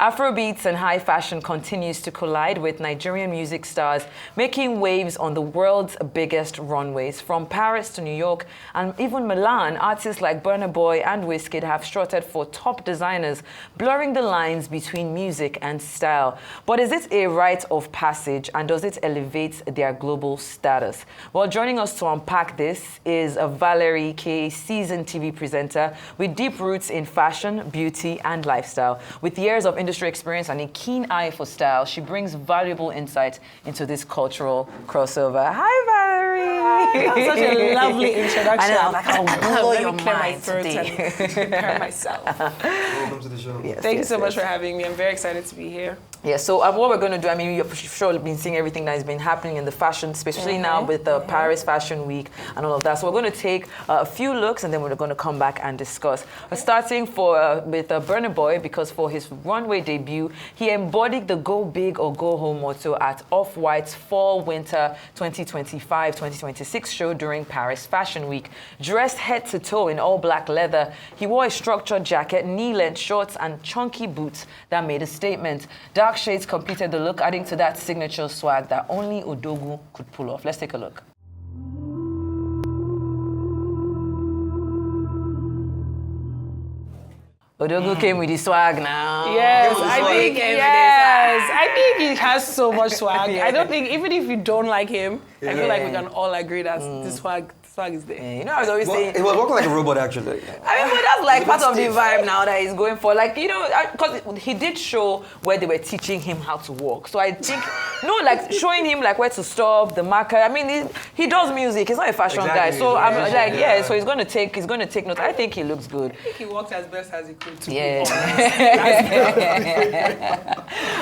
Afrobeats and high fashion continues to collide with Nigerian music stars making waves on the world's biggest runways. From Paris to New York and even Milan, artists like Burna Boy and Wizkid have strutted for top designers, blurring the lines between music and style. But is it a rite of passage, and does it elevate their global status? Well, joining us to unpack this is Valerie K, seasoned TV presenter with deep roots in fashion, beauty, and lifestyle. With years of industry experience and a keen eye for style, she brings valuable insight into this cultural crossover. Hi, Valerie. That's such a lovely introduction. I know, like, I'll blow your clear my mind throat today. and prepare myself. Welcome to the show. Yes, Thank you yes, so much yes. for having me. I'm very excited to be here. Yeah, so what we're going to do, I mean, you've sure been seeing everything that has been happening in the fashion, especially now with the Paris Fashion Week and all of that. So we're going to take a few looks and then we're going to come back and discuss. We're starting with Burna Boy, because for his runway debut, he embodied the go big or go home motto at Off-White's Fall-Winter 2025-2026 show during Paris Fashion Week. Dressed head to toe in all black leather, he wore a structured jacket, knee-length shorts, and chunky boots that made a statement. Dark shades completed the look, adding to that signature swag that only Odogu could pull off. Let's take a look. Odogu came with the swag now. Yes, Yes. I think he has so much swag. Yeah. I don't think, even if you don't like him, I feel like we can all agree that this swag is there. You know, I was always saying, It was walking like a robot, actually. I mean, but that's like part of the vibe now that he's going for. Like, you know, because he did show where they were teaching him how to walk. So I think, like showing him like where to stop, the marker. I mean, he does music. He's not a fashion guy. So I'm like, yeah. So he's going to take notes. I think he looks good. I think he walked as best as he could. Yeah.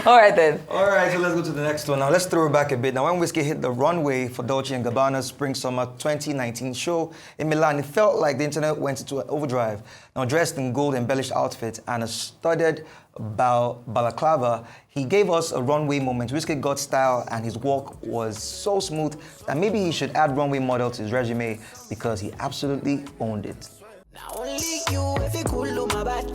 All right then. All right, so let's go to the next one. Now, let's throw it back a bit. Now, when Wizkid hit the runway for Dolce & Gabbana's Spring-Summer 2019 show in Milan, it felt like the internet went into overdrive. Now, dressed in gold-embellished outfit and a studded balaclava, he gave us a runway moment. Wizkid got style, and his walk was so smooth that maybe he should add runway model to his resume, because he absolutely owned it. Now only you, if you cool, my bad,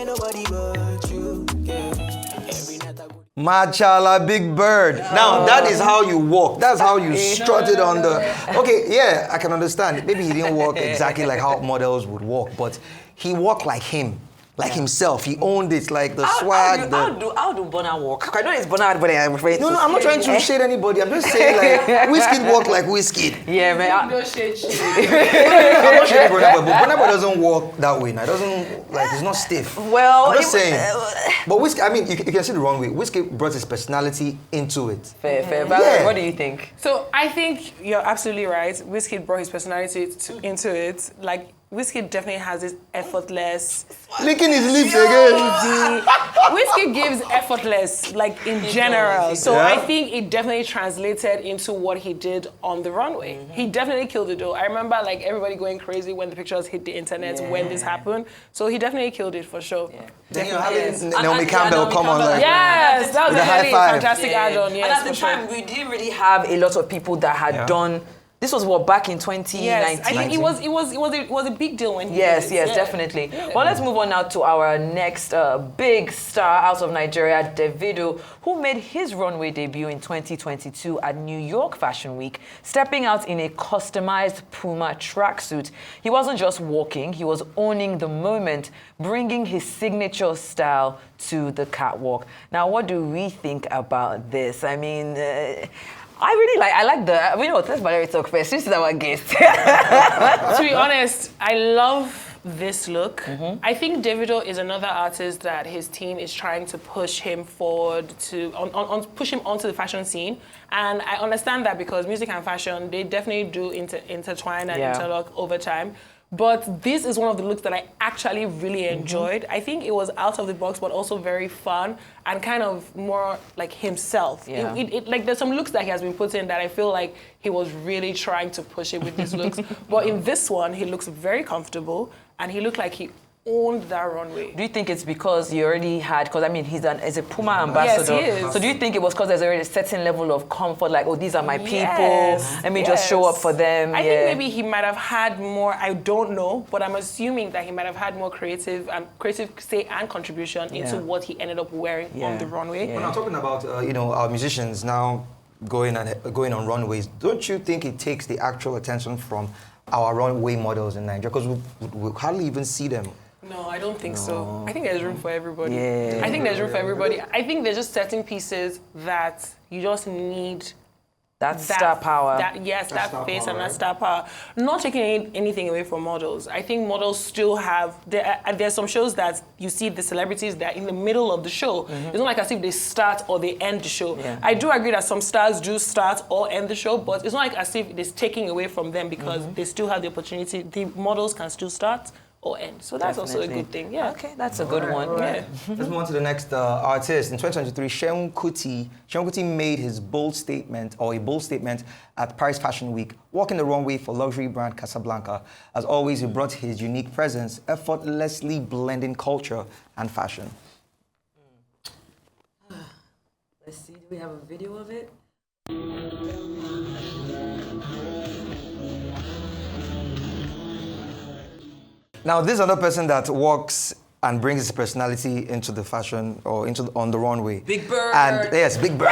nobody but you. Every night I go. Machala Big Bird. Now, that is how you walk. That's how you strutted on the... Okay, yeah, I can understand. Maybe he didn't walk exactly like how models would walk, but he walked like him. Like himself, he owned it, like the swag. How do Burna walk? I know it's Burna, but I'm afraid. No, I'm not trying to shade anybody. I'm just saying, like, Wizkid walk like Wizkid. Yeah, man. No shade. I'm not shading Burna Boy, but Burna Boy doesn't walk that way now. It doesn't, like, it's not stiff. Well, I'm just saying. But Wizkid, I mean, you can see the wrong way. Wizkid brought his personality into it. Fair. Valerie, Yeah. what do you think? So I think you're absolutely right. Wizkid brought his personality into it. Like, Wizkid definitely has this effortless. Licking his lips again. Wizkid gives effortless, like in general. So Yeah. I think it definitely translated into what he did on the runway. He definitely killed it though. I remember like everybody going crazy when the pictures hit the internet when this happened. So he definitely killed it for sure. Yeah. Then you're Yes. having Naomi Campbell come on like... Yes, that was With a high definitely a five. fantastic add-on. Yes, and at the for sure. time, we didn't really have a lot of people that had done. This was what, back in 2019? Yes, I think it was a big deal when he Yes, did it. Yeah. definitely. Well, let's move on now to our next big star out of Nigeria, Davido, who made his runway debut in 2022 at New York Fashion Week, stepping out in a customized Puma tracksuit. He wasn't just walking, he was owning the moment, bringing his signature style to the catwalk. Now, what do we think about this? I mean, I like the, let Valerie talk first. This is our guest. To be honest, I love this look. I think Davido is another artist that his team is trying to push him forward push him onto the fashion scene. And I understand that because music and fashion, they definitely do intertwine and interlock over time. But this is one of the looks that I actually really enjoyed. I think it was out of the box, but also very fun and kind of more like himself. Yeah. Like there's some looks that he has been put in that I feel like he was really trying to push it with these looks. But in this one, he looks very comfortable and he looked like he owned that runway. Do you think it's because he already had, because I mean, he's a Puma ambassador. Yes, he is. So do you think it was because there's already a certain level of comfort, like, oh, these are my people, Yes, let me just show up for them? I think maybe he might have had more, I don't know, but I'm assuming that he might have had more creative say and contribution into what he ended up wearing on the runway. When I'm talking about, our musicians now going on runways, don't you think it takes the actual attention from our runway models in Nigeria? Because we hardly even see them. No, I don't think so. I think there's room for everybody. Yeah. I think there's room for everybody. I think there's just certain pieces that you just need That star power. That face and that star power. Not taking anything away from models. I think models still have, there's some shows that you see the celebrities that are in the middle of the show. It's not like as if they start or they end the show. Yeah. I do agree that some stars do start or end the show, but it's not like as if it's taking away from them because they still have the opportunity. The models can still start or end. So that's also a good thing. Yeah. Okay, that's a good one. Yeah. Let's move on to the next artist. In 2023, Seun Kuti made his a bold statement at Paris Fashion Week, walking the runway for luxury brand Casablanca. As always, he brought his unique presence, effortlessly blending culture and fashion. Let's see, do we have a video of it? Now, this is another person that walks and brings his personality into the fashion or on the runway. Big Bird. And yes, Big Bird.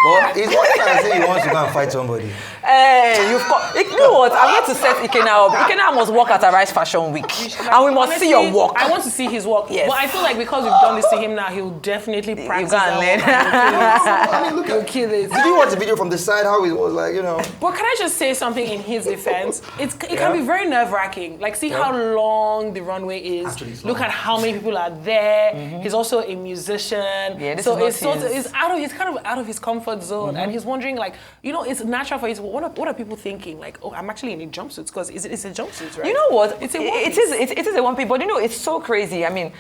Well, he's walking and saying he wants to go and fight somebody. Hey, you know what? I'm going to set Ikena up. Ikena must walk at Arise Fashion Week. And we must see your walk. I want to see his walk. Yes. But I feel like because we've done this to him now, he'll definitely practice. You can't learn. I mean, look He'll kill it. Did you watch the video from the side? How it was like, But can I just say something in his defense? It can be very nerve-wracking. Like, see how long the runway is. Actually, it's Look long. at how many people are there. He's also a musician. Yeah, this so is not his- he's kind of out of his comfort zone, and he's wondering, like, it's natural for him. What are people thinking? Like, oh, I'm actually in a jumpsuit because it's a jumpsuit, right? You know what? It's a it is a one piece, but it's so crazy. I mean,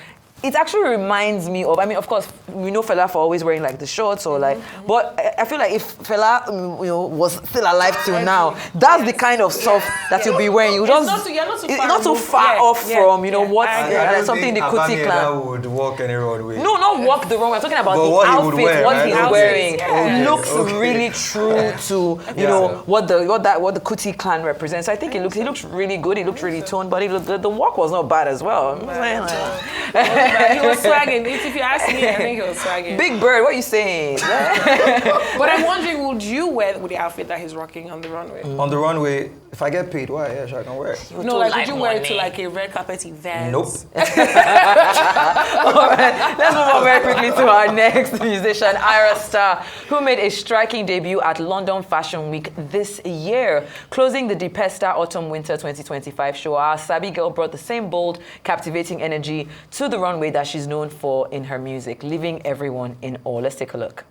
it actually reminds me of, of course, we know Fela for always wearing like the shorts or like, but I feel like if Fela, was still alive till now, that's the kind of stuff that you'll be wearing. You just, you're not too far off from, what, I don't something think the Kuti clan. Abami would walk any runway. No, not walk the wrong way. I'm talking about But the what he would outfit, wear, what right? he's Okay. wearing. Yes. It looks Okay. really true to, what the Kuti clan represents. I think he looks really good. He looked really toned, but the walk was not bad as well. I'm saying, like, He was swagging. If you ask me, I think he was swagging. Big Bird, what are you saying? But I'm wondering, would you wear the outfit that he's rocking on the runway? On the runway, if I get paid, why? Yeah, sure, I can wear it. No, like, would you wear it to like a red carpet event? Nope. All right, let's move on very quickly to our next musician, Ayra Starr, who made a striking debut at London Fashion Week this year. Closing the Depesta Autumn-Winter 2025 show, our Sabi girl brought the same bold, captivating energy to the runway that she's known for in her music, leaving everyone in awe. Let's take a look.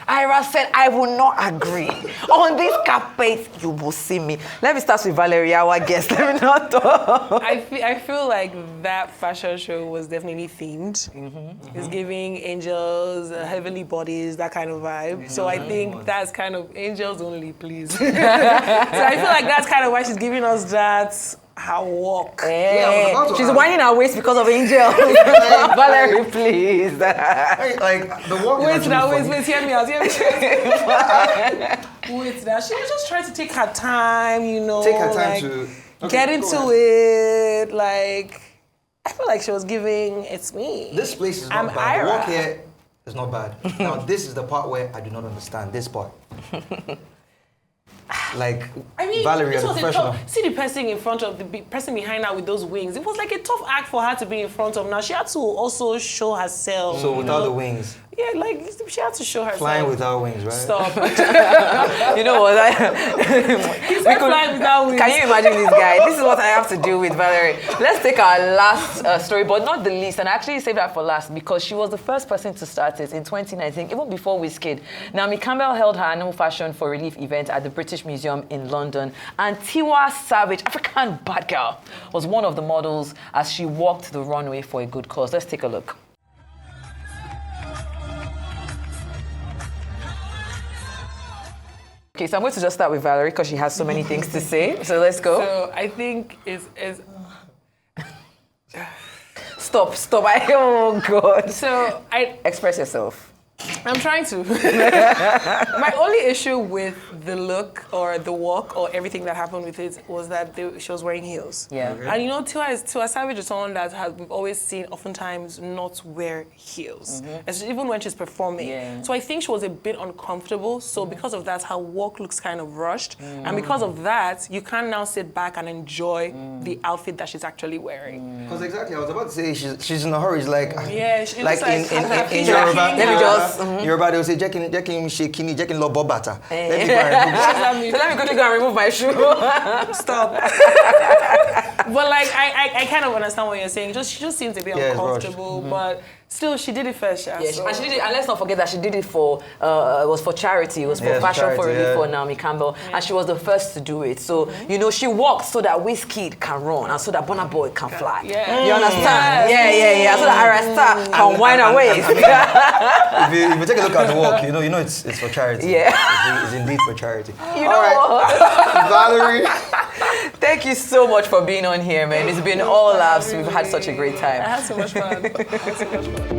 Ayra said, I will not agree. On this carpet, you will see me. Let me start with Valeria, our guest. Let me not talk. I feel like that fashion show was definitely themed. It's giving angels, heavenly bodies, that kind of vibe. So I think that's kind of angels only, please. So I feel like that's kind of why she's giving us that. Her walk. Hey, she's winding her waist because of angels. Valerie, please. Like, the walk Wait is now, actually wait, funny. hear me out. Wait now, she was just trying to take her time, Take her time like, to... Okay, get go into ahead. it. Like, I feel like she was giving, it's me. This place is I'm not bad. The Ayra. walk here is not bad. Now, this is the part where I do not understand. This part. Like, I mean, Valerie, this as a was professional. see the person in front of the person behind her with those wings. It was like a tough act for her to be in front of. Now she had to also show herself. So without the wings. Yeah, like she had to show herself. Flying without wings, right? Stop. You know what? Flying without wings. Can you imagine this guy? This is what I have to do with Valerie. Let's take our last story, but not the least, and I actually saved that for last because she was the first person to start it in 2019, even before Wizkid. Naomi Campbell held her annual Fashion for Relief event at the British Museum in London, and Tiwa Savage, African bad girl, was one of the models as she walked the runway for a good cause. Let's take a look. Okay, so I'm going to just start with Valerie because she has so many things to say. So let's go. So I think it's Stop. Oh, God. so I Express yourself. I'm trying to. My only issue with the look or the walk or everything that happened with it was that she was wearing heels. Yeah. Okay. And you know, Tiwa Savage is someone that we've always seen oftentimes not wear heels, even when she's performing. Yeah. So I think she was a bit uncomfortable. So because of that, her walk looks kind of rushed. And because of that, you can now sit back and enjoy the outfit that she's actually wearing. Because exactly, I was about to say she's in a hurry. It's like Yeah, she like looks like in Jackie. Yoruba, Let me just- Yoruba they will say Jackie shakini, Jackie lo bobata. Let me go What does that mean? So let me quickly go and remove my shoe. Stop. But like I kind of understand what you're saying. She just seems a bit Yeah, it's rushed. uncomfortable, but still she did it first. Yeah, Yeah, so. and she did it, and let's not forget that she did it for, it was for charity, it was for Yeah, Fashion for charity, Relief yeah. for Naomi Campbell, and she was the first to do it. So, you know, she walked so that Wizkid can run, and so that Burna Boy can fly. Yeah. You understand? Yes. Yeah. So that Ayra Starr can wind her waist. If you take a look at the walk, you know it's for charity. Yeah. It's indeed for charity. You know what? Valerie. Thank you so much for being on here, man. It's been all laughs. We've had such a great I time. had so much fun.